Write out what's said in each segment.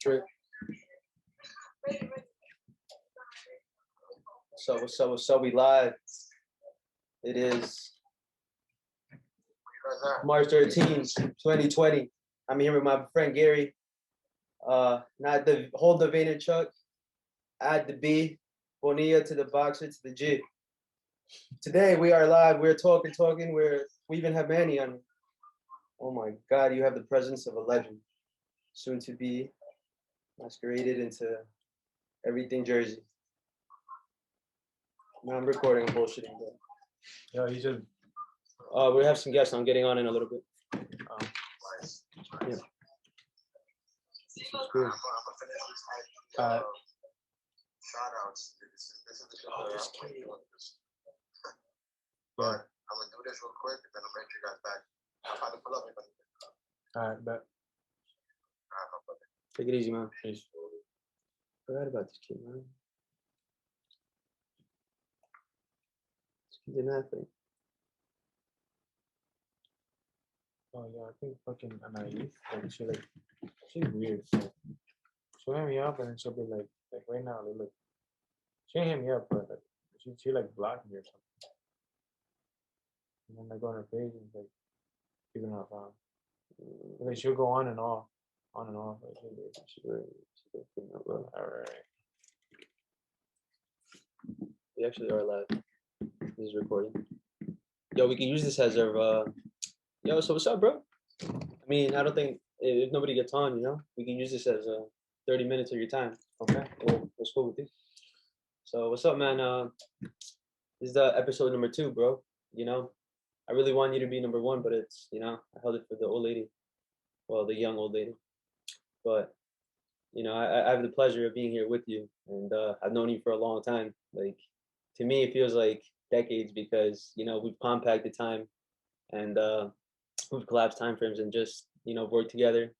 Straight. So what's up? We live. It is March 13th, 2020. I'm here with my friend Gary. Not the hold the Vaynerchuk, add the B, Bonilla to the boxer to the G. Today we are live. We're talking. We even have Manny on. Oh my God, you have the presence of a legend, soon to be masqueraded into everything Jersey. No, I'm recording. I'm bullshitting. Yeah, you should. We have some guests. I'm getting on in a little bit. Yeah. It's cool. Shoutouts. This is the show. Yeah. I'm gonna do this real quick, and then I'll make sure you guys back. I'll probably pull up. All right, bet. Take it easy, man. Please. Forgot about this kid, man. This kid did nothing. Oh yeah, I think fucking Anais, like she's weird. So she'll hit me up and then she'll be like right now, like she ain't hit me up, but like, she like blocked me or something. And then I go on her page and it's like she's not found. And then she'll go on and off. Like, all right. We actually are live. This is recording. Yo, we can use this as our yo, so what's up, bro? I mean, I don't think if nobody gets on, we can use this as 30 minutes of your time. Okay, well, let's go with this. So what's up, man? This is the episode number 2, bro. I really want you to be number 1, but it's I held it for the old lady, well, the young old lady. But I have the pleasure of being here with you, and I've known you for a long time. Like, to me, it feels like decades because we've compacted time, and we've collapsed time frames and just worked together.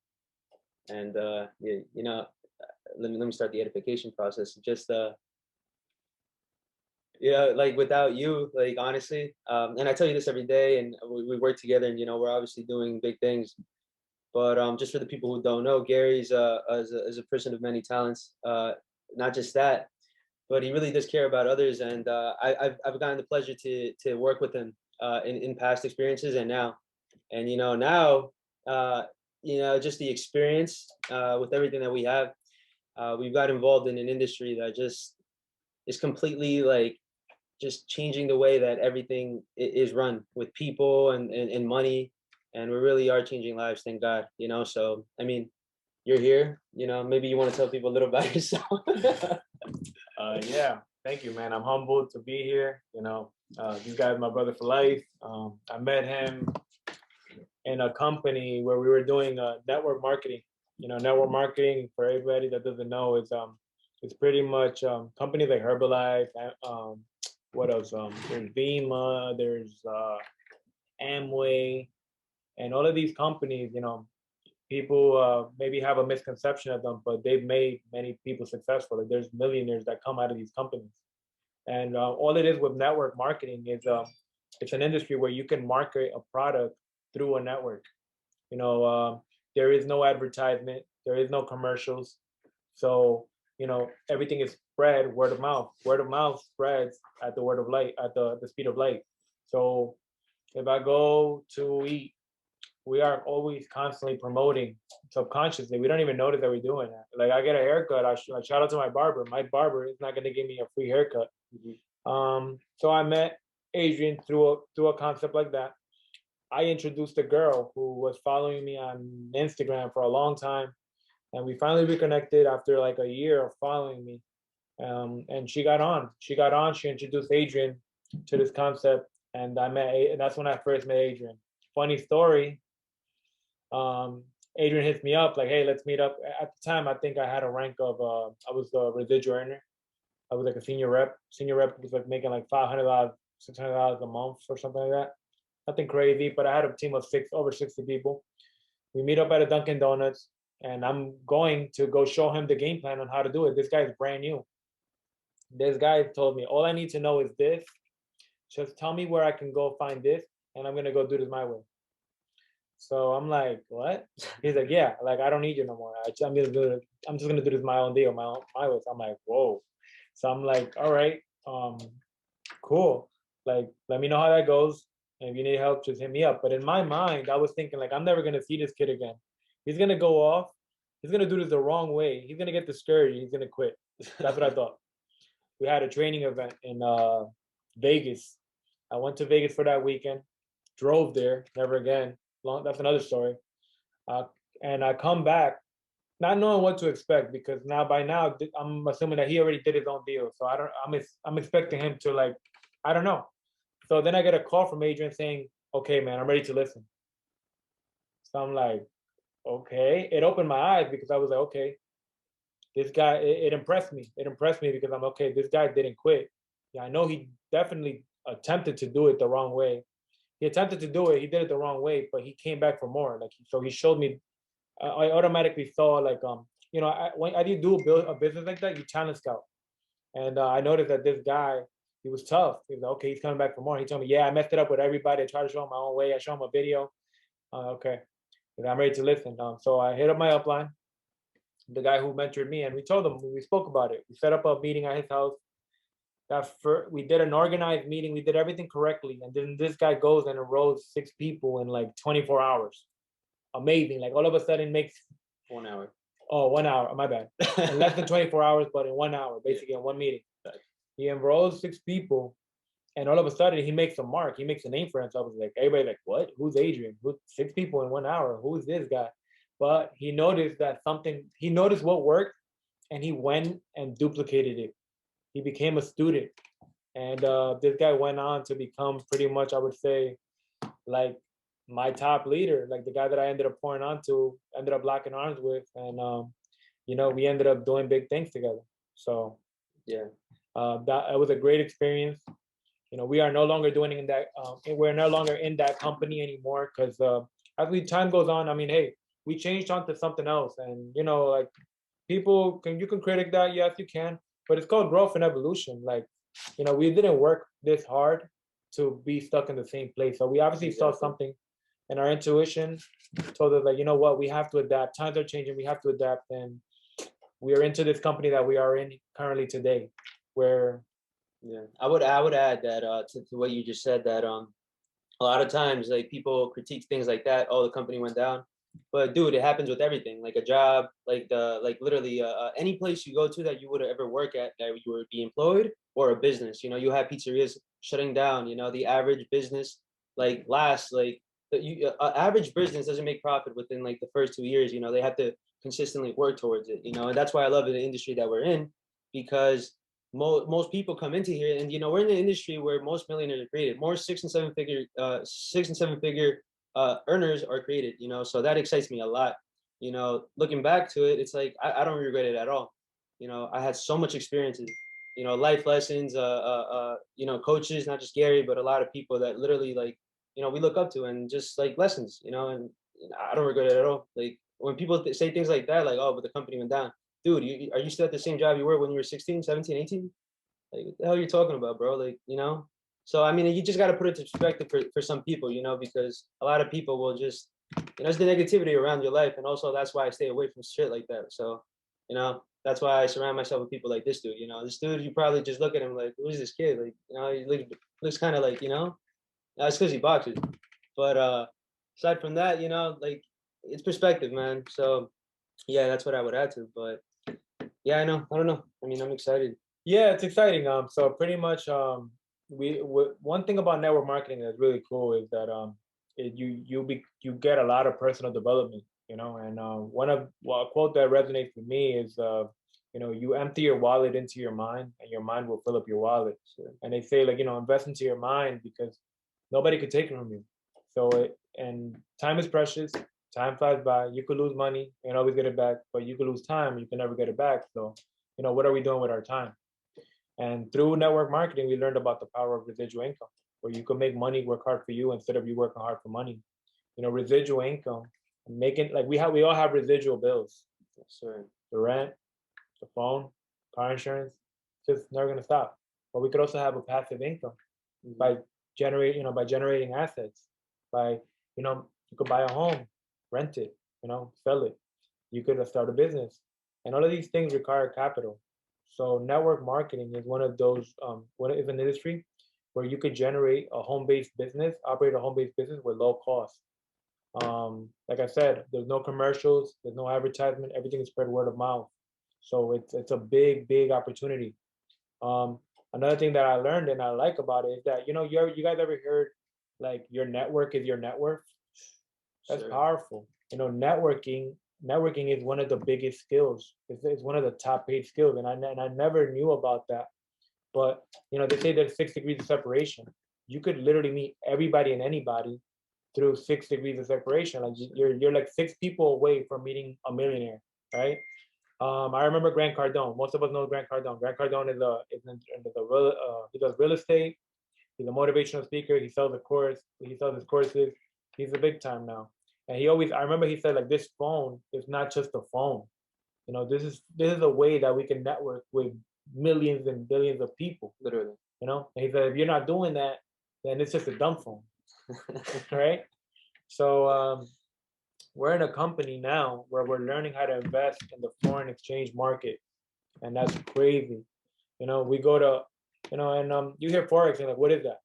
And let me start the edification process. Just like without you, like honestly, and I tell you this every day, and we work together, and we're obviously doing big things. But just for the people who don't know, Gary's is a person of many talents. Not just that, but he really does care about others. And I've gotten the pleasure to work with him in past experiences and now. And now just the experience with everything that we have, we've got involved in an industry that just is completely like just changing the way that everything is run with people and money. And we really are changing lives, thank God, so, I mean, you're here, maybe you want to tell people a little about yourself. Yeah, thank you, man. I'm humbled to be here. This guy's my brother for life. I met him in a company where we were doing network marketing. Network marketing, for everybody that doesn't know, is it's pretty much companies like Herbalife. What else? There's Bima. There's Amway. And all of these companies, people maybe have a misconception of them, but they've made many people successful. Like, there's millionaires that come out of these companies. And all it is with network marketing is it's an industry where you can market a product through a network. There is no advertisement. There is no commercials. So, everything is spread word of mouth. Word of mouth spreads at the word of light, at the speed of light. So if I go to eat, we are always constantly promoting subconsciously. We don't even notice that we're doing that. Like, I get a haircut. I shout out to my barber. My barber is not going to give me a free haircut. Mm-hmm. So I met Adrian through a concept like that. I introduced a girl who was following me on Instagram for a long time. And we finally reconnected after like a year of following me. And she got on. She introduced Adrian to this concept. And that's when I first met Adrian. Funny story. Adrian hits me up like, hey, let's meet up. At the time, I think I had a rank of, I was the residual earner. I was like a senior rep. Senior rep was like making like $500, $600 a month or something like that. Nothing crazy, but I had a team of over 60 people. We meet up at a Dunkin' Donuts, and I'm going to go show him the game plan on how to do it. This guy is brand new. This guy told me, all I need to know is this. Just tell me where I can go find this, and I'm going to go do this my way. So I'm like, what? He's like, yeah, like I don't need you no more. I'm just gonna do this my own deal, my way. So I'm like, whoa. So I'm like, all right, cool. Like, let me know how that goes. And if you need help, just hit me up. But in my mind, I was thinking like, I'm never gonna see this kid again. He's gonna go off. He's gonna do this the wrong way. He's gonna get discouraged. He's gonna quit. That's what I thought. We had a training event in Vegas. I went to Vegas for that weekend. Drove there, never again. That's another story. Uh, and I come back not knowing what to expect because by now I'm assuming that he already did his own deal. So I don't. I'm expecting him to like, I don't know. So then I get a call from Adrian saying, "Okay, man, I'm ready to listen." So I'm like, "Okay." It opened my eyes because I was like, "Okay, this guy." It impressed me. It impressed me because I'm okay. This guy didn't quit. Yeah, I know he definitely attempted to do it the wrong way. He attempted to do it. He did it the wrong way, but he came back for more. Like so, he showed me. I automatically saw like when you do a business like that, you challenge scout, and I noticed that this guy he was tough. He was like, okay, he's coming back for more. He told me, yeah, I messed it up with everybody. I tried to show him my own way. I show him a video. Okay, and I'm ready to listen. So I hit up my upline, the guy who mentored me, and we told him we spoke about it. We set up a meeting at his house. We did an organized meeting. We did everything correctly, and then this guy goes and enrolls 6 people in like 24 hours. Amazing! Like all of a sudden makes 1 hour. Oh, 1 hour. My bad. In less than 24 hours, but in 1 hour, basically in one meeting. He enrolls 6 people, and all of a sudden he makes a mark. He makes a name for himself. Like everybody, like, what? Who's Adrian? Who's 6 people in 1 hour? Who's this guy? But he noticed that something. He noticed what worked, and he went and duplicated it. He became a student, and this guy went on to become pretty much, I would say, like my top leader, like the guy that I ended up pouring onto, ended up locking arms with, and we ended up doing big things together. So Yeah. That it was a great experience. We are no longer doing in that. We're no longer in that company anymore because as time goes on, I mean, hey, we changed onto something else, and like you can critic that, yes, you can, but it's called growth and evolution. Like, we didn't work this hard to be stuck in the same place. So we obviously saw something, and our intuition told us like, you know what, we have to adapt. Times are changing. We have to adapt, and we are into this company that we are in currently today, where Yeah, I would add that to what you just said, that a lot of times like people critique things like that. Oh, the company went down, but dude, it happens with everything. Like a job, like literally any place you go to that you would ever work at, that you would be employed, or a business. You have pizzerias shutting down. The average business like lasts like average business doesn't make profit within like the first 2 years. They have to consistently work towards it. And that's why I love the industry that we're in, because most people come into here, and we're in the industry where most millionaires are created. More 6 and 7 figure earners are created. So that excites me a lot. Looking back to it, it's like I don't regret it at all. I had so much experiences, life lessons, coaches, not just Gary, but a lot of people that literally like we look up to, and just like lessons, and I don't regret it at all. Like when people say things like that, like, oh, but the company went down, dude, are you still at the same job you were when you were 16, 17, 18? Like, what the hell are you talking about, bro? Like, So, I mean, you just got to put it to perspective for some people, because a lot of people will just, it's the negativity around your life. And also, that's why I stay away from shit like that. So, that's why I surround myself with people like this dude. This dude, you probably just look at him like, who's this kid? Like, he looks kind of like, it's because he boxes. But aside from that, like, it's perspective, man. So, yeah, that's what I would add to. But yeah, I know. I don't know. I mean, I'm excited. yeah, it's exciting. So pretty much, one thing about network marketing that's really cool is that you get a lot of personal development, and a quote that resonates with me is you empty your wallet into your mind, and your mind will fill up your wallet. And they say like invest into your mind because nobody could take it from you. And time is precious. Time flies by. You could lose money and always get it back, but you could lose time. You can never get it back. So, what are we doing with our time? And through network marketing, we learned about the power of residual income, where you can make money work hard for you instead of you working hard for money. Residual income, making like we all have residual bills. Sure. The rent, the phone, car insurance, just never gonna stop. But we could also have a passive income by generating assets, by You could buy a home, rent it, sell it. You could start a business, and all of these things require capital. So network marketing is one of those. One is an industry where you could generate a home-based business, operate a home-based business with low cost. Like I said, there's no commercials, there's no advertisement, everything is spread word of mouth. So it's a big opportunity. Um, Another thing that I learned and I like about it is that you guys ever heard like your network is your net worth? That's Sure. powerful. Networking is one of the biggest skills. It's one of the top paid skills, and I never knew about that. But they say there's 6 degrees of separation. You could literally meet everybody and anybody through 6 degrees of separation. Like you're like 6 people away from meeting a millionaire, right? I remember Grant Cardone. Most of us know Grant Cardone. Grant Cardone he does real estate. He's a motivational speaker. He sells a course. He sells his courses. He's a big time now. And I remember he said like this phone is not just a phone. This is a way that we can network with millions and billions of people. Literally. And he said if you're not doing that, then it's just a dumb phone, right? So we're in a company now where we're learning how to invest in the foreign exchange market, and that's crazy. We go to, and you hear forex and like, what is that?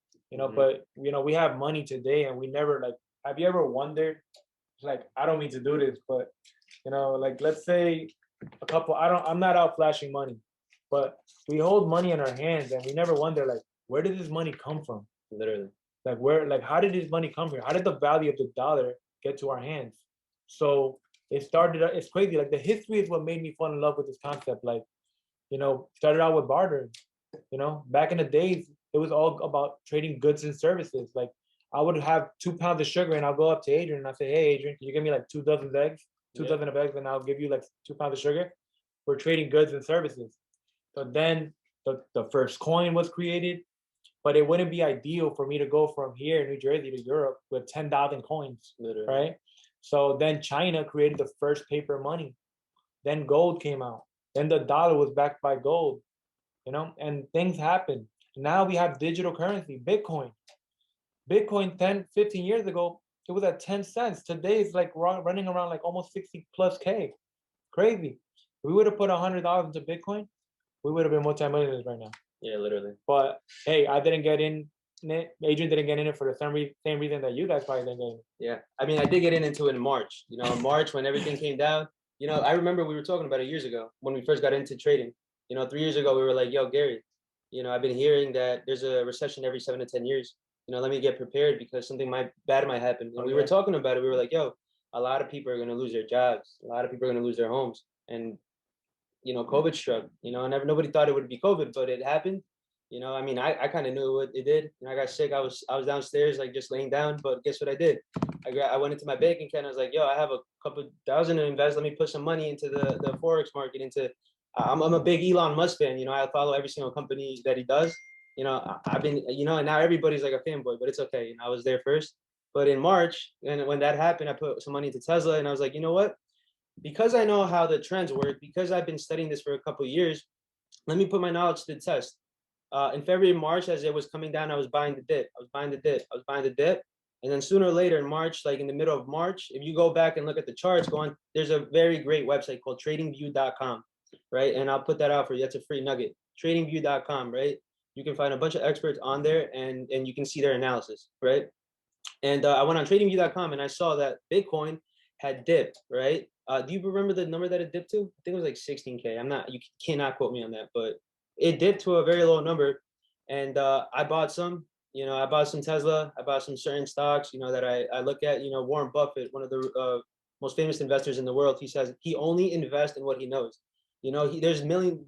But we have money today, and we never like. Have you ever wondered? Like, I don't mean to do this, but like let's say I'm not out flashing money, but we hold money in our hands, and we never wonder like, where did this money come from? Literally. Like how did this money come here? How did the value of the dollar get to our hands? So it's crazy. Like the history is what made me fall in love with this concept. Like, started out with bartering. Back in the days, it was all about trading goods and services. Like I would have 2 pounds of sugar and I'll go up to Adrian and I'll say, hey, Adrian, can you give me like 2 dozen eggs? Two dozen of eggs, and I'll give you like 2 pounds of sugar. We're trading goods and services. So then the first coin was created, but it wouldn't be ideal for me to go from here in New Jersey to Europe with 10,000 coins, Literally. right? So then China created the first paper money. Then gold came out. Then the dollar was backed by gold, and things happened. Now we have digital currency, Bitcoin. Bitcoin 10, 15 years ago, it was at 10 cents. Today it's like running around like almost 60 plus K. Crazy. If we would have put $100 into Bitcoin, we would have been multimillionaires right now. Yeah, literally. But hey, I didn't get in it. Adrian didn't get in it for the same reason that you guys probably didn't get in it. Yeah. I mean, I did get into it in March. March when everything came down. I remember we were talking about it years ago when we first got into trading. 3 years ago, we were like, yo, Gary, I've been hearing that there's a recession every 7 to 10 years. Let me get prepared because something bad might happen. And we were talking about it. We were like, yo, a lot of people are going to lose their jobs. A lot of people are going to lose their homes. And, COVID struck, and nobody thought it would be COVID, but it happened. I mean, I kind of knew what it did. I got sick. I was downstairs, like just laying down. But guess what I did? I went into my bank account. I was like, yo, I have a couple thousand to invest. Let me put some money into the forex market. I'm a big Elon Musk fan. I follow every single company that he does. I've been, and now everybody's like a fanboy, but it's okay. I was there first. But in March, and when that happened, I put some money into Tesla, and I was like, you know what? Because I know how the trends work, because I've been studying this for a couple of years, let me put my knowledge to the test. In February, March, as it was coming down, I was buying the dip. And then sooner or later in March, like in the middle of March, if you go back and look at the charts, there's a very great website called tradingview.com, right? And I'll put that out for you. That's a free nugget. Tradingview.com, right? You can find a bunch of experts on there and you can see their analysis, right? And I went on tradingview.com and I saw that Bitcoin had dipped, right? Do you remember the number that it dipped to? I think it was like 16K. You cannot quote me on that, but it dipped to a very low number. And I bought some, I bought some Tesla. I bought some certain stocks, that I look at. Warren Buffett, one of the most famous investors in the world, he says he only invests in what he knows. There's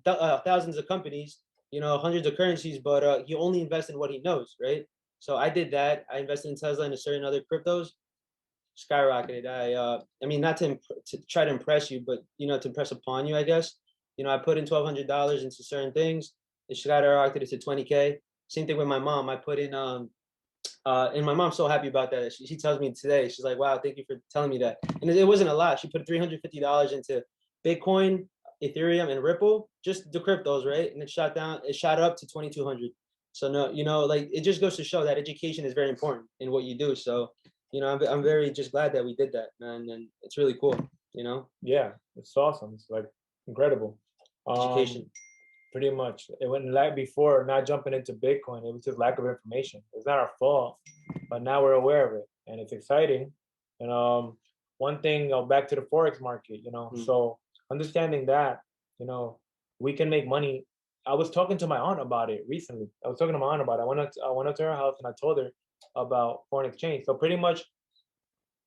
thousands of companies, hundreds of currencies, but he only invests in what he knows, right? So I did that. I invested in Tesla and a certain other cryptos. Skyrocketed. I mean, not to try to impress you, but to impress upon you, I guess. I put in $1,200 into certain things. It skyrocketed to 20K. Same thing with my mom. I put in and my mom's so happy about that. She tells me today, she's like, wow, thank you for telling me that. And it wasn't a lot. She put $350 into Bitcoin, Ethereum, and Ripple, just the cryptos, right? And it shot up to 2,200. So no, like it just goes to show that education is very important in what you do. So, you know, I'm very just glad that we did that, man, and it's really cool. You know, Yeah, it's awesome. It's like incredible. education. Pretty much. It went like before, not jumping into Bitcoin. It was just lack of information. It's not our fault, but now we're aware of it, and it's exciting. And one thing, back to the forex market. Mm. So understanding that, we can make money. I was talking to my aunt about it recently. I was talking to my aunt about it. I went up to her house and I told her about foreign exchange. So pretty much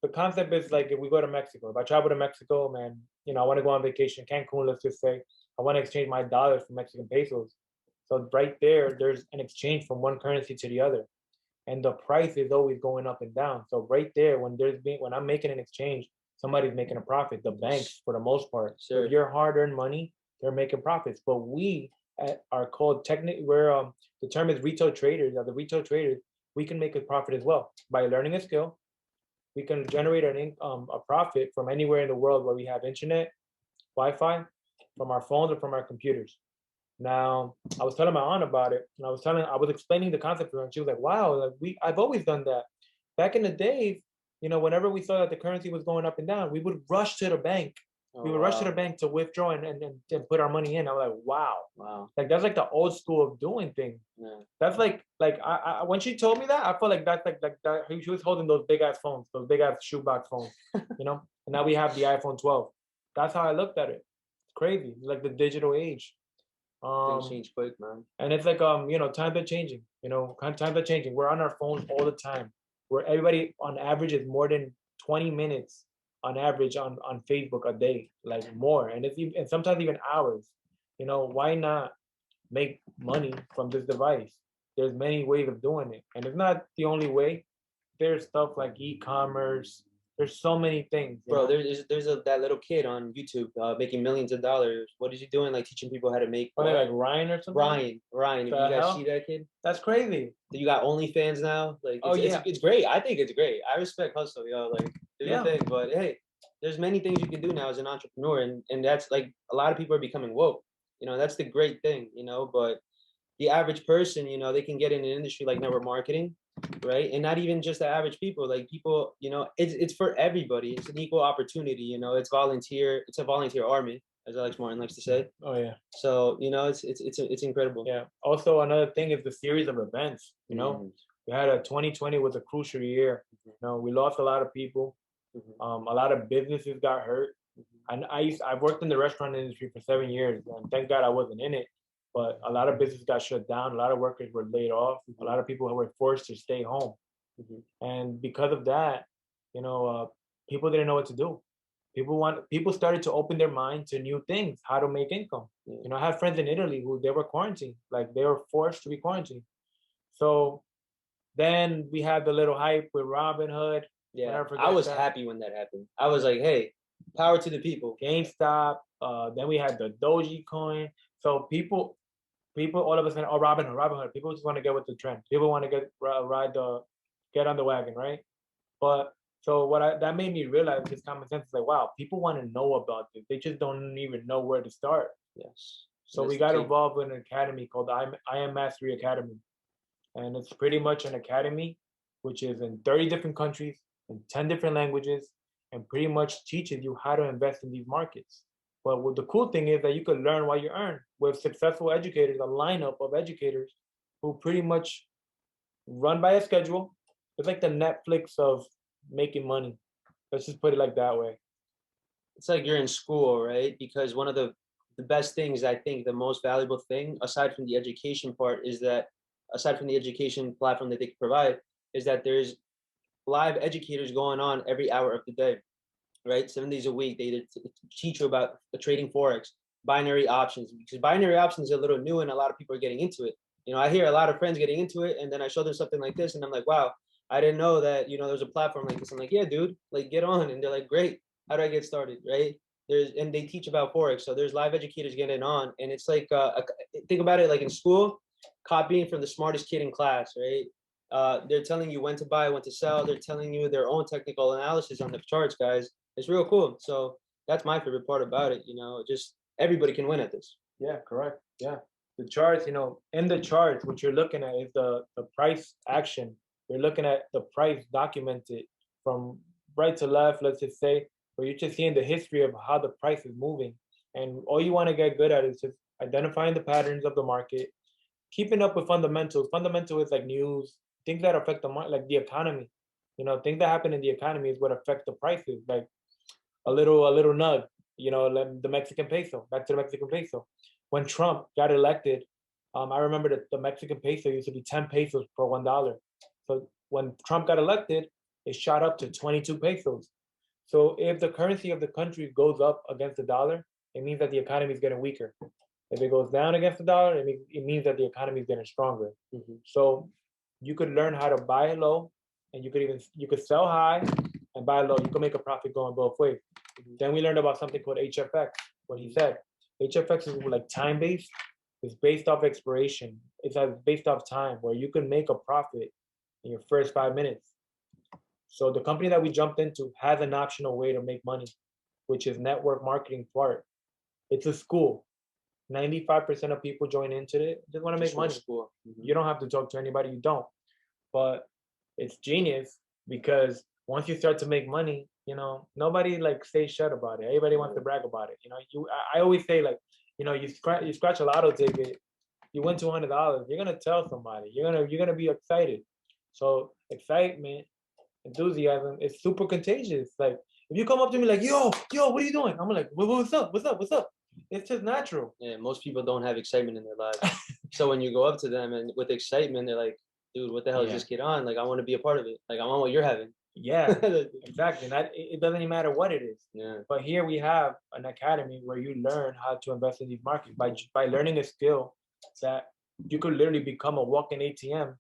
the concept is like if we go to Mexico, if I travel to Mexico, man, I want to go on vacation, Cancun, let's just say, I want to exchange my dollars for Mexican pesos. So right there, there's an exchange from one currency to the other, and the price is always going up and down. So right there, when I'm making an exchange, somebody's making a profit. The banks, for the most part, so Sure. if your hard-earned money, they're making profits. But we are called technically, the term is retail traders. The retail traders, we can make a profit as well by learning a skill. We can generate a profit from anywhere in the world where we have internet, Wi-Fi, from our phones or from our computers. Now, I was telling my aunt about it, and I was explaining the concept to her, and she was like, "Wow, like I've always done that. Back in the days, whenever we saw that the currency was going up and down, we would rush to the bank. Oh, We would rush to wow. the bank to withdraw and put our money in." I was like, "Wow, Wow. like that's like the old school of doing things." Yeah. That's like I when she told me that, I felt like that's like that she was holding those big ass phones, those big ass shoebox phones, And now we have the iPhone 12. That's how I looked at it. It's crazy. It's like the digital age. Things Um, change quick, man. and it's like times are changing. Times are changing. We're on our phones all the time. Where everybody on average is more than 20 minutes on average on Facebook a day, like more, and and sometimes even hours. Why not make money from this device? There's many ways of doing it, and it's not the only way. There's stuff like e-commerce. There's so many things. Bro, that little kid on YouTube making millions of dollars. What is he doing? Like teaching people how to make Are they what? like Ryan or something? Ryan. If The you guys hell? see that kid, That's crazy. you got OnlyFans now. Like Oh it's yeah, it's great. I think it's great. I respect hustle, yo. Like do your yeah. thing. But hey, there's many things you can do now as an entrepreneur, and that's like a lot of people are becoming woke. That's the great thing. But the average person, they can get in an industry like network marketing, right? And not even just the average people, like people, it's for everybody. It's an equal opportunity, it's volunteer, it's a volunteer army, as Alex Martin likes to say. Oh yeah. So, it's incredible. Yeah. Also, another thing is the series of events. We had 2020 was a crucial year. We lost a lot of people. A lot of businesses got hurt. And I've worked in the restaurant industry for 7 years, and thank God I wasn't in it. But a lot of businesses got shut down. A lot of workers were laid off. A lot of people were forced to stay home. And because of that, people didn't know what to do. People started to open their mind to new things, how to make income. I have friends in Italy who they were quarantined, like they were forced to be quarantined. So then we had the little hype with Robinhood. Yeah, I was happy when that happened. I was like, hey, power to the people. GameStop. Then we had the Doji coin. So people all of a sudden, oh, Robinhood. People just want to get with the trend. People want to get on the wagon, right? But so that made me realize this common sense is like, wow, people want to know about this. They just don't even know where to start. Yes. So we got involved in an academy called I Am Mastery Academy. And it's pretty much an academy which is in 30 different countries, in 10 different languages, and pretty much teaches you how to invest in these markets. But what the cool thing is that you can learn while you earn with successful educators, a lineup of educators who pretty much run by a schedule. It's like the Netflix of making money. Let's just put it like that way. It's like you're in school, right? Because one of the best things, I think the most valuable thing, aside from the education part, is that aside from the education platform that they can provide, is that there's live educators going on every hour of the day, right? 7 days a week. They teach you about the trading forex, binary options, because binary options are a little new and a lot of people are getting into it. I hear a lot of friends getting into it, and then I show them something like this, and I'm like, wow, I didn't know that there's a platform like this. I'm like, yeah, dude, like get on, and they're like, great. How do I get started, right? And they teach about forex, so there's live educators getting on, and it's like think about it like in school, copying from the smartest kid in class, right? They're telling you when to buy, when to sell. They're telling you their own technical analysis on the charts, guys. It's real cool. So that's my favorite part about it. Just everybody can win at this. Yeah, correct. Yeah. The charts, in the charts, what you're looking at is the price action. You're looking at the price documented from right to left, let's just say, where you're just seeing the history of how the price is moving. And all you want to get good at is just identifying the patterns of the market, keeping up with fundamentals. Fundamental is like news, things that affect the market, like the economy. Things that happen in the economy is what affect the prices. Like a little nug, like the Mexican peso. Back to the Mexican peso. When Trump got elected, I remember that the Mexican peso used to be 10 pesos per $1. So when Trump got elected, it shot up to 22 pesos. So if the currency of the country goes up against the dollar, it means that the economy is getting weaker. If it goes down against the dollar, it means that the economy is getting stronger. So you could learn how to buy low, and you could sell high and buy low. You can make a profit going both ways. Then we learned about something called HFX. What he said, HFX is like time based. It's based off expiration. It's based off time, where you can make a profit in your first 5 minutes. So the company that we jumped into has an optional way to make money, which is network marketing part. It's a school. 95% of people join into it just want to make money. School. You don't have to talk to anybody, you don't. But it's genius, because once you start to make money, nobody like stays shut about it. Everybody wants to brag about it. I always say, like, you scratch a lotto ticket, you win $200, you're gonna tell somebody. You're gonna be excited. So excitement, enthusiasm is super contagious. Like, if you come up to me like, yo, what are you doing? I'm like, what's up? It's just natural. Yeah, most people don't have excitement in their lives. So when you go up to them and with excitement, they're like, dude, what the hell is this kid on? Like, I want to be a part of it. Like, I want what you're having. Yeah, exactly. It doesn't even matter what it is. Yeah. But here we have an academy where you learn how to invest in these markets by learning a skill that you could literally become a walking ATM,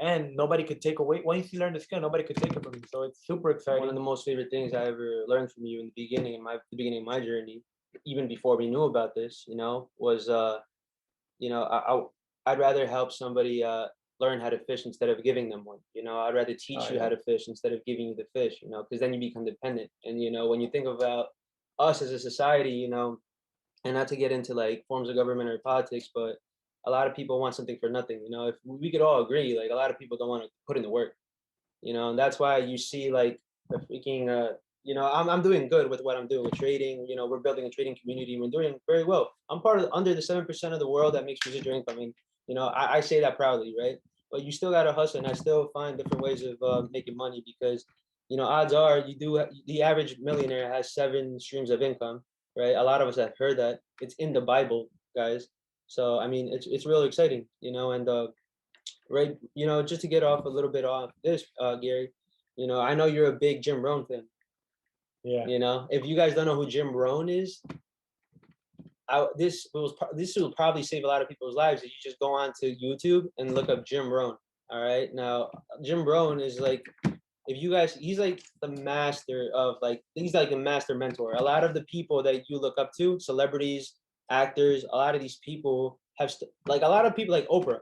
and nobody could take away. Once you learn the skill, nobody could take it from you. So it's super exciting. One of the most favorite things I ever learned from you in the beginning, the beginning of my journey, even before we knew about this, was I'd rather help somebody learn how to fish instead of giving them one. I'd rather teach you how to fish instead of giving you the fish. Because then you become dependent. And when you think about us as a society, and not to get into like forms of government or politics, but a lot of people want something for nothing. If we could all agree, like a lot of people don't want to put in the work. And that's why you see like the freaking I'm doing good with what I'm doing with trading. We're building a trading community. We're doing very well. I'm part of under the 7% of the world that makes residual income. And I say that proudly, right? But you still gotta hustle, and I still find different ways of making money, because odds are the average millionaire has 7 streams of income, right? A lot of us have heard that. It's in the Bible, guys. So I mean, it's really exciting, and right, just to get off a little bit off this, Gary, I know you're a big Jim Rohn fan. Yeah. If you guys don't know who Jim Rohn is, this will probably save a lot of people's lives if you just go on to YouTube and look up Jim Rohn. All right, now Jim Rohn is like, he's like the master of he's like a master mentor. A lot of the people that you look up to, celebrities, actors, a lot of these people have like a lot of people like Oprah.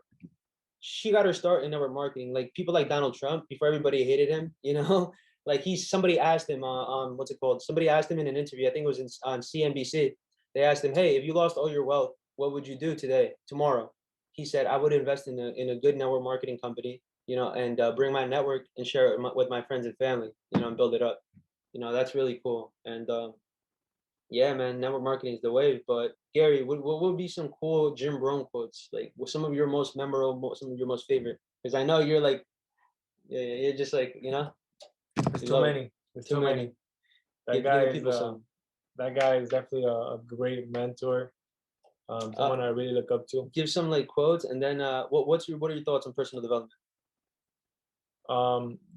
She got her start in network marketing. Like people like Donald Trump, before everybody hated him, like somebody asked him what's it called? Somebody asked him in an interview, I think it was on CNBC. They asked him, hey, if you lost all your wealth, what would you do tomorrow? He said, I would invest in a good network marketing company, and bring my network and share it with my friends and family, and build it up. That's really cool. And yeah, man, network marketing is the wave. But Gary, what would be some cool Jim Rohn quotes? Like, some of your most memorable, some of your most favorite? Because I know you're like, yeah, you're just like, There's too many. There's too many. That guy is definitely a great mentor. Someone I really look up to. Give some like quotes, and then what are your thoughts on personal development?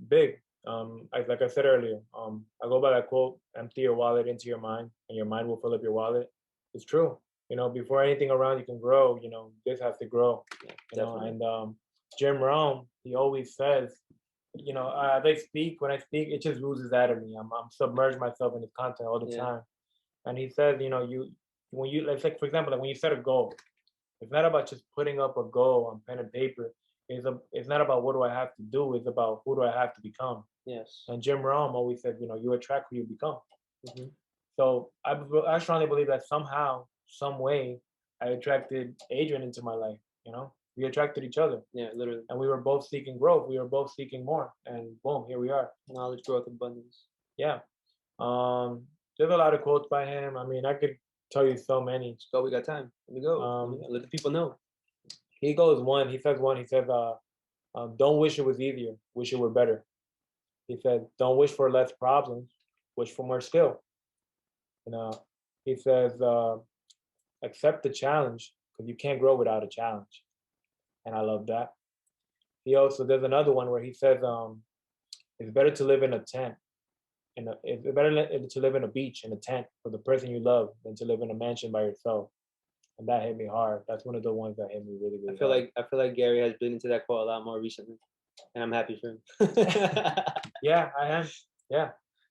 Big. Like I said earlier, I go by that quote: "Empty your wallet into your mind, and your mind will fill up your wallet." It's true. Before anything around you can grow, this has to grow. Yeah, and Jim Rohn, he always says, when I speak, it just oozes out of me. I'm submerged myself in his content all the time. And he says, when you, let's like, for example, like when you set a goal, it's not about just putting up a goal on pen and paper. It's not about what do I have to do. It's about who do I have to become. Yes. And Jim Rohn always said, you attract who you become. Mm-hmm. So I strongly believe that somehow, some way, I attracted Adrian into my life. We attracted each other, Yeah, literally. and we were both seeking growth. We were both seeking more, and boom, here we are. Knowledge, growth, abundance. Yeah. There's a lot of quotes by him. I mean, I could tell you so many. So we got time. Let me go. Let the people know. He goes one. He says one. He says, "Don't wish it was easier. Wish it were better." He said, "Don't wish for less problems. Wish for more skill." You know, he says, "Accept the challenge because you can't grow without a challenge." And I love that. He also there's another one where he says, "It's better to live in a tent. It's better to live in a beach in a tent for the person you love than to live in a mansion by yourself." And that hit me hard. That's one of the ones that hit me really, really hard. I feel like Gary has been into that quote a lot more recently, and I'm happy for him. Yeah, I am. Yeah,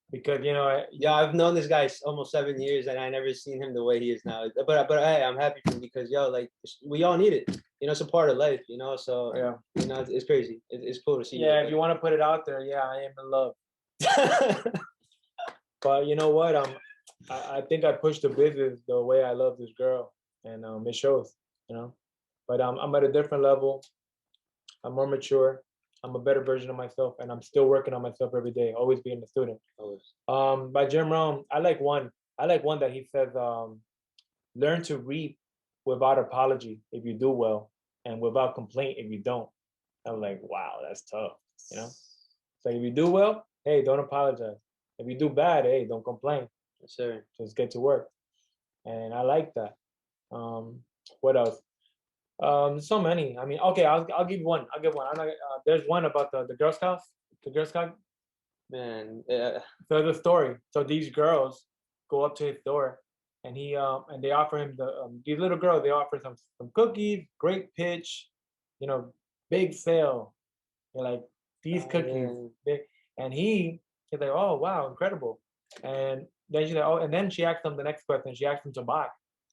because yeah, I've known this guy almost 7 years, and I never seen him the way he is now. But hey, I'm happy for him because like we all need it. It's a part of life. So yeah, it's crazy. It's cool to see. Yeah, if you want to put it out there, yeah, I am in love. But you know what? I think I pushed the business the way I love this girl, and it shows. But I'm at a different level. I'm more mature. I'm a better version of myself, and I'm still working on myself every day. Always being a student. Always. By Jim Rohn, I like one. I like one that he says, "Learn to reap without apology if you do well, and without complaint if you don't." I'm like, wow, that's tough. So if you do well, hey, don't apologize. If you do bad, hey, don't complain. Yes, sir. Just get to work. And I like that. What else? So many. I mean, okay, I'll give one. I'll give one. I'm not, there's one about the Girl Scouts. The Girl Scout. Man. So the story. So these girls go up to his door, and they offer him these little girls. They offer some cookies, great pitch, big sale. They're like these cookies. And he's like, oh wow, incredible. And then she's like, oh, and then she asked him the next question. She asked him to buy.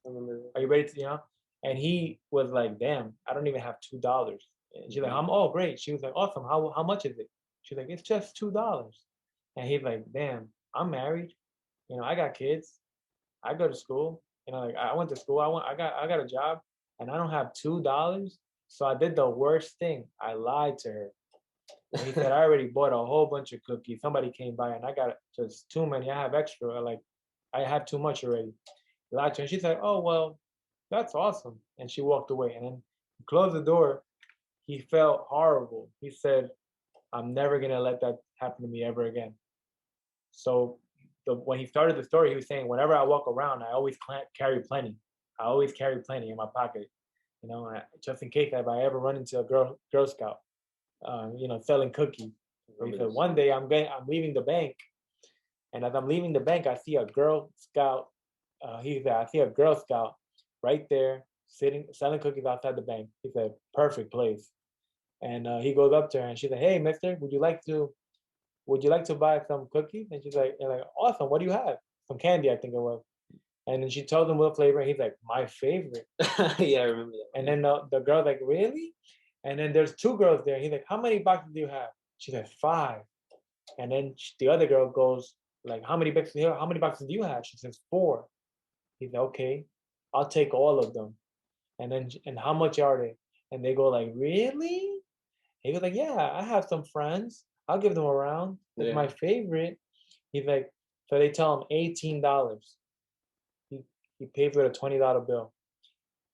Are you ready to, And he was like, damn, I don't even have $2. And she's like, oh great. She was like, awesome. How much is it? She's like, it's just $2. And he's like, damn, I'm married. I got kids. I go to school. Like I went to school. I got a job, and I don't have $2. So I did the worst thing. I lied to her. And he said, I already bought a whole bunch of cookies. Somebody came by, and I got just too many. I have extra. Like I have too much already. Lied to her. And she said, oh well, that's awesome. And she walked away. And then he closed the door. He felt horrible. He said, I'm never gonna let that happen to me ever again. So when he started the story, he was saying, whenever I walk around, I always carry plenty. I always carry plenty in my pocket, just in case if I ever run into a Girl Scout, selling cookies. So he said, one day I'm leaving the bank, and as I'm leaving the bank, I see a Girl Scout. He said, I see a Girl Scout right there sitting selling cookies outside the bank. He said, perfect place. And he goes up to her, and she said, hey, mister, would you like to buy some cookies? And she's like, awesome. What do you have? Some candy, I think it was. And then she told him what flavor. He's like, my favorite. Yeah, I remember that. And then the girl's like, really? And then there's two girls there. He's like, how many boxes do you have? She said, 5. And then the other girl goes, like, how many boxes do you have? She says, 4. He's like, okay, I'll take all of them. And how much are they? And they go like, really? He was like, yeah, I have some friends. I'll give them a round. It's my favorite. He's like, so they tell him $18. He paid with a $20 bill.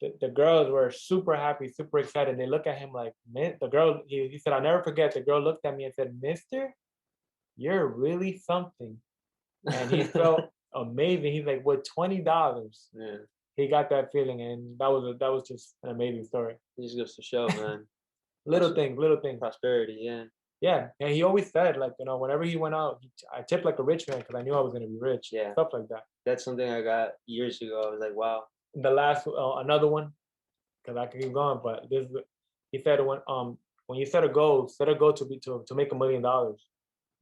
The girls were super happy, super excited. They look at him like, the girl, he said, I'll never forget. The girl looked at me and said, mister, you're really something. And he felt amazing. He's like, with $20, he got that feeling. And that was just an amazing story. It just goes to show, man. little things. Prosperity, yeah. Yeah, and he always said, like, whenever he went out, I tipped like a rich man because I knew I was gonna be rich. Yeah, stuff like that. That's something I got years ago. I was like, wow. The last, another one, because I can keep going, but he said when you set a goal to make $1 million,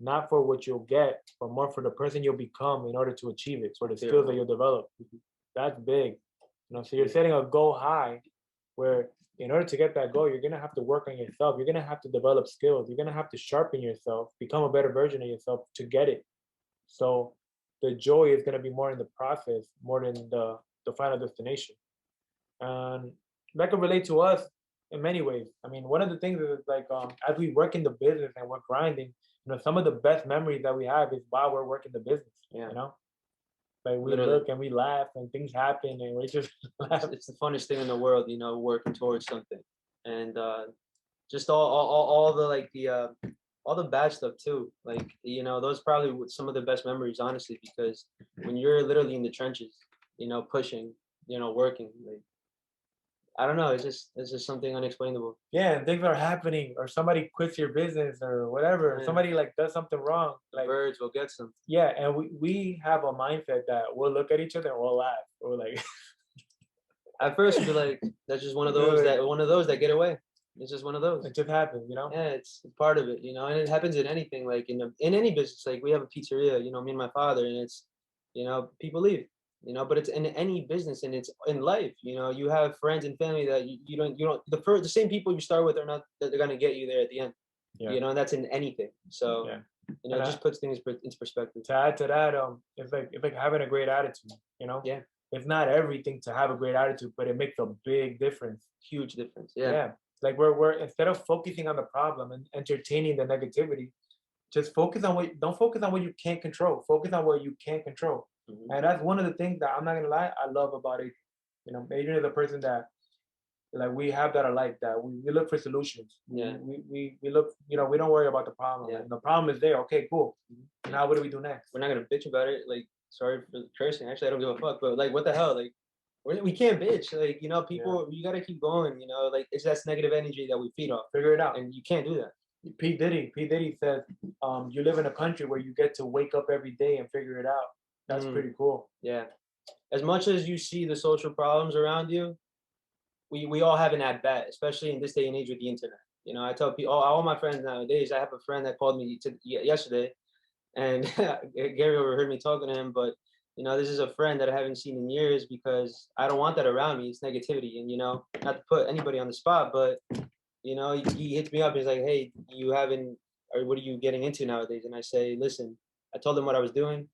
not for what you'll get, but more for the person you'll become in order to achieve it, for the skills that you'll develop. That's big. So you're setting a goal high, where in order to get that goal, you're gonna have to work on yourself. You're gonna have to develop skills. You're gonna have to sharpen yourself, become a better version of yourself to get it. So the joy is gonna be more in the process, more than the final destination. And that can relate to us in many ways. I mean, one of the things is like as we work in the business and we're grinding, some of the best memories that we have is while we're working the business. Yeah. Like we Literally. look and we laugh and things happen and we just laugh. It's the funnest thing in the world, working towards something. And just all the like the all the bad stuff too. Like, those probably some of the best memories, honestly, because when you're literally in the trenches, pushing, working, like, I don't know, it's just something unexplainable. Yeah, and things are happening, or somebody quits your business or whatever. Yeah. Somebody like does something wrong. Like Birds will get some. yeah, and we have a mindset that we'll look at each other and we'll laugh. We're like At first you'd be like, that's just one of those that get away. It's just one of those. it just happens, Yeah, it's part of it, and it happens in anything, like in any business. Like we have a pizzeria, me and my father, and it's, people leave, but it's in any business, and it's in life. You have friends and family that you don't the same people you start with are not that they're gonna get you there at the end. Yeah. And that's in anything. So Yeah. it just puts things into perspective. To add to that, it's like having a great attitude, Yeah, It's not everything to have a great attitude, but it makes a big difference. huge difference. Yeah. Like we're instead of focusing on the problem and entertaining the negativity, just don't focus on what you can't control. Focus on what you can control. Mhm. And that's one of the things that I'm not gonna lie, I love about Adrian. Adrian is a person that like we have that alike, that we look for solutions. Yeah. We look, we don't worry about the problem. Yeah. And the problem is there. Okay, cool. Mhm. Now what do we do next? We're not gonna bitch about it. Like, sorry for cursing. Actually, I don't give a fuck. But like, what the hell? Like, we can't bitch. Like, people, you gotta keep going. Like it's that negative energy that we feed off. Figure it out. And you can't do that. P. Diddy says, you live in a country where you get to wake up every day and figure it out. That's pretty cool. Yeah. As much as you see the social problems around you, we all have an at bat, especially in this day and age with the internet. I tell people, all my friends nowadays. I have a friend that called me yesterday, and Gary overheard me talking to him. But this is a friend that I haven't seen in years because I don't want that around me. It's negativity, and not to put anybody on the spot, but he hits me up. He's like, "Hey, you haven't, or what are you getting into nowadays?" And I say, "Listen," I told him what I was doing,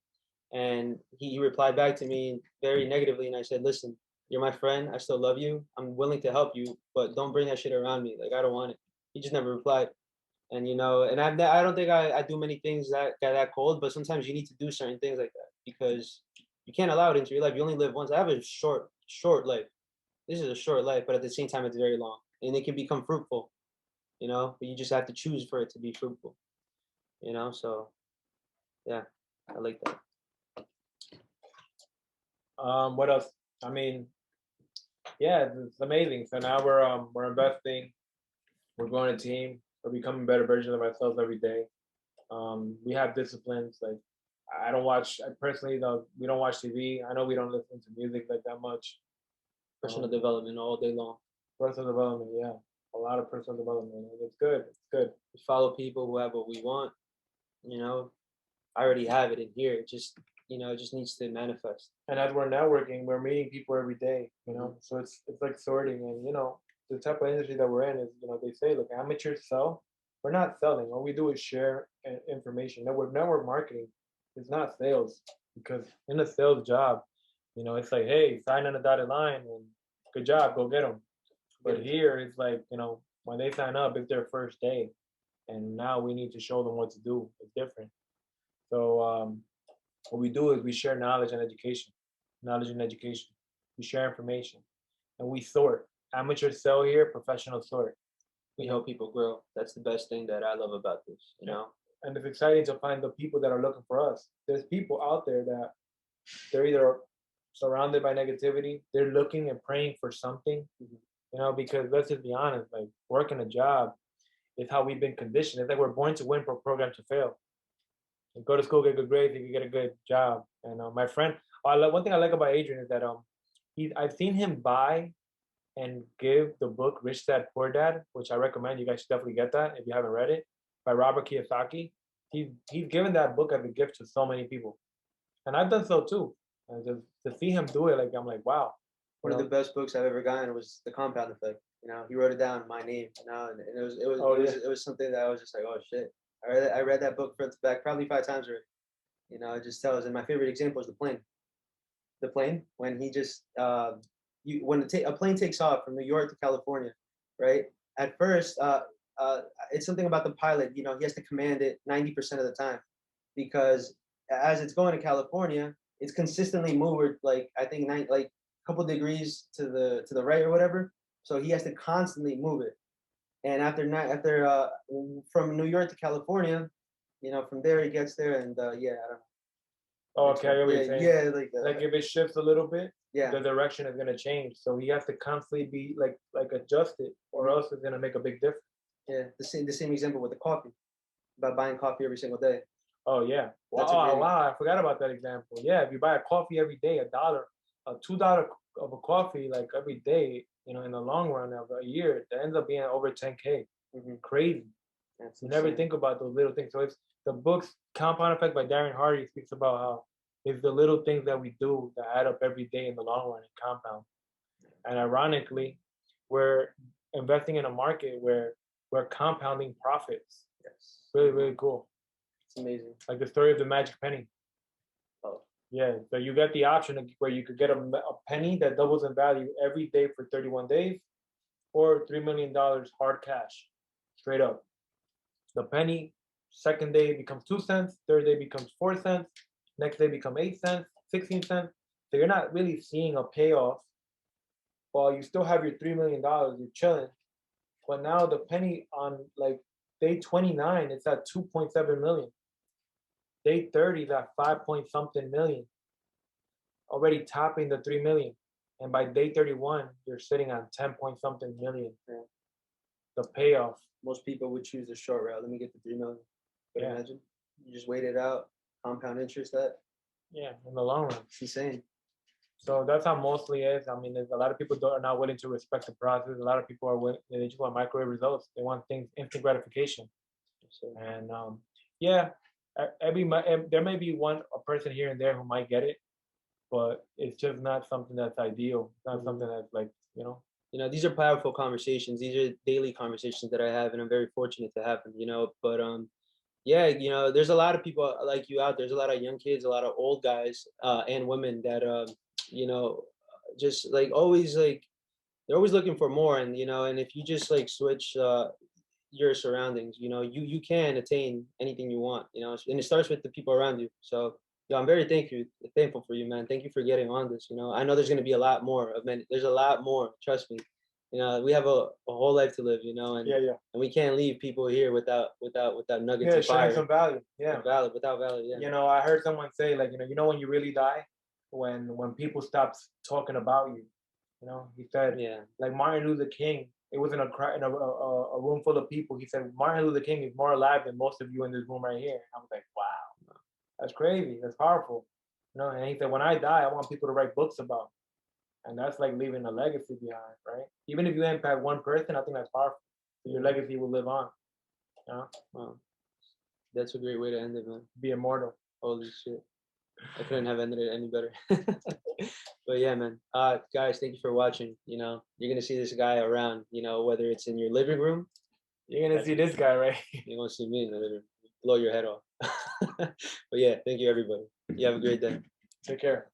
and he replied back to me very negatively. And I said, "Listen, you're my friend. I still love you. I'm willing to help you, but don't bring that shit around me. Like, I don't want it." He just never replied. And and I don't think I do many things that cold, but sometimes you need to do certain things like that because you can't allow it into your life. You only live once. I have a short life. This is a short life, but at the same time, it's very long, and it can become fruitful. But you just have to choose for it to be fruitful. So yeah, I like that. What else? I mean, yeah, it's amazing. So now we're investing, we're growing a team, we're becoming better versions of ourselves every day. We have disciplines. Like I personally though, we don't watch TV. I know we don't listen to music like that much. Personal development all day long. Personal development, yeah. A lot of personal development. It's good. It's good. We follow people who have what we want. I already have it in here. It just needs to manifest. And as we're networking, we're meeting people every day, So it's like sorting, and the type of industry that we're in is, they say, look, amateurs sell. We're not selling. All we do is share information. Network marketing is not sales, because in a sales job, it's like, hey, sign on the dotted line and good job, go get them. But here it's like, when they sign up, it's their first day, and now we need to show them what to do. It's different. So what we do is we share knowledge and education. We share information, and we sort. Amateur sell here, professional sort. We help people grow. That's the best thing that I love about this. And it's exciting to find the people that are looking for us. There's people out there that they're either surrounded by negativity, they're looking and praying for something, because let's just be honest, like working a job is how we've been conditioned. It's like we're born to win, programmed to fail. You go to school, get good grades, you can get a good job. And my friend, one thing I like about Adrian is that I've seen him buy and give the book Rich Dad Poor Dad, which I recommend. You guys should definitely get that if you haven't read it, by Robert Kiyosaki. He's given that book as a gift to so many people, and I've done so too. And just to see him do it, like I'm like, wow. One of the best books I've ever gotten was The Compound Effect. He wrote it down, my name. And it was something that I was just like, oh shit. I read that book front to back probably 5 times already. It just tells. And my favorite example is the plane. The plane, when he just when a plane takes off from New York to California, right? At first, it's something about the pilot. You know, he has to command it 90% of the time, because as it's going to California, it's consistently moved like I think like a couple degrees to the right or whatever. So he has to constantly move it. And after from New York to California, you know, from there he gets there, and yeah, I don't know. Oh, It's okay, I get what you're saying. yeah, Like if it shifts a little bit, yeah, the direction is gonna change. So he has to constantly be like adjusted, or else it's gonna make a big difference. yeah. The same example with the coffee, about buying coffee every single day. Oh yeah. That's a Wow, great wow, I forgot about that example. Yeah, if you buy a coffee every day, $1, a $2 of a coffee like every day, you know, in the long run of a year, that ends up being over 10K. Crazy. That's You never insane. think about those little things. So it's the book's Compound Effect by Darren Hardy speaks about how it's the little things that we do that add up every day in the long run and compound. And ironically, we're investing in a market where we're compounding profits. Yes. Really, really cool. It's amazing. Like the story of the magic penny. Oh. Yeah, so you get the option where you could get a penny that doubles in value every day for 31 days, or $3 million hard cash, straight up. The penny, second day becomes 2 cents, third day becomes 4 cents, next day become 8 cents, 16 cents. So you're not really seeing a payoff. Well, you still have your $3 million, you're chilling. But now the penny on like day 29, it's at 2.7 million. Day 30 is at 5 point something million, already topping the 3 million. And by day 31, you're sitting on 10 point something million. Yeah. The payoff. Most people would choose the short route. Let me get the 3 million. But Yeah. imagine you just wait it out, compound interest. That Yeah, in the long run. it's insane. So that's how mostly is. I mean, there's a lot of people are not willing to respect the process. A lot of people are they just want microwave results. They want things instant gratification. So, And yeah, there may be a person here and there who might get it, but it's just not something that's ideal. It's not something that's like, you know, these are powerful conversations. These are daily conversations that I have, and I'm very fortunate to have them. You know, but yeah, you know, there's a lot of people like you out there. There's a lot of young kids, a lot of old guys, and women that you know, just like always like they're always looking for more. And you know, and if you just like switch your surroundings, you know, you can attain anything you want. You know, and it starts with the people around you. So yeah, I'm very thankful for you, man. Thank you for getting on this. You know, I know there's gonna be a lot more of many. There's a lot more. Trust me. You know, we have a whole life to live. You know, and yeah. and we can't leave people here without nuggets Yeah, of sharing fire. some value. Yeah. Without value. Yeah. You know, I heard someone say like, when you really die, when people stop talking about you. You know, he said, Yeah. like Martin Luther King. It was in a room full of people. He said Martin Luther King is more alive than most of you in this room right here. And I was like, wow, that's crazy. That's powerful. You know, and he said, when I die, I want people to write books about me. And that's like leaving a legacy behind, right? Even if you impact one person, I think that's powerful. So your legacy will live on. You know? Wow. That's a great way to end it, man. Be immortal. Holy shit. I couldn't have ended it any better. But yeah, man. Guys, thank you for watching. You know, you're gonna see this guy around, you know, whether it's in your living room. You're gonna see this guy, right? You're gonna see me in the living room. Blow your head off. But yeah, thank you everybody. You have a great day. Take care.